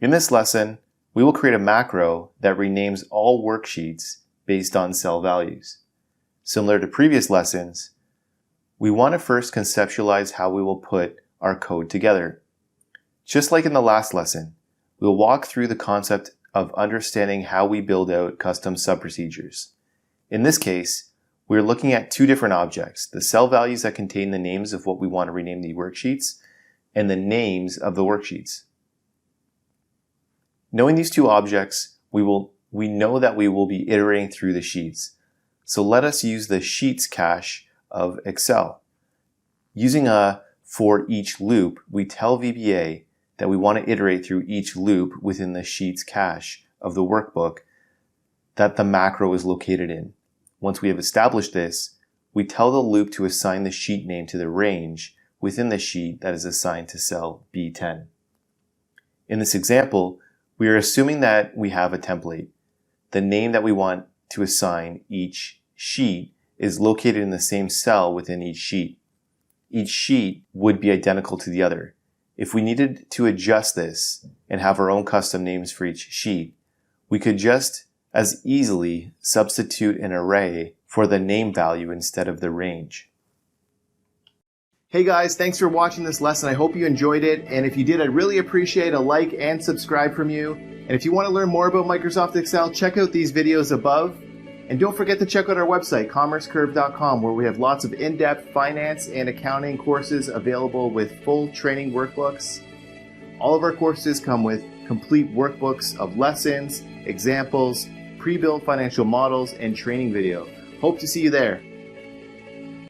In this lesson, we will create a macro that renames all worksheets based on cell values. Similar to previous lessons, we want to first conceptualize how we will put our code together. Just like in the last lesson, we'll walk through the concept of understanding how we build out custom subprocedures. In this case, we're looking at two different objects, the cell values that contain the names of what we want to rename the worksheets and the names of the worksheets. Knowing these two objects, we know that we will be iterating through the sheets. So let us use the sheets cache of Excel. Using a for each loop, we tell VBA that we want to iterate through each loop within the sheets cache of the workbook that the macro is located in. Once we have established this, we tell the loop to assign the sheet name to the range within the sheet that is assigned to cell B10. In this example, we are assuming that we have a template. The name that we want to assign each sheet is located in the same cell within each sheet. Each sheet would be identical to the other. If we needed to adjust this and have our own custom names for each sheet, we could just as easily substitute an array for the name value instead of the range. Hey guys, thanks for watching this lesson. I hope you enjoyed it. And if you did, I'd really appreciate a like and subscribe from you. And if you want to learn more about Microsoft Excel, check out these videos above. And don't forget to check out our website, commercecurve.com, where we have lots of in-depth finance and accounting courses available with full training workbooks. All of our courses come with complete workbooks of lessons, examples, pre-built financial models, and training video. Hope to see you there.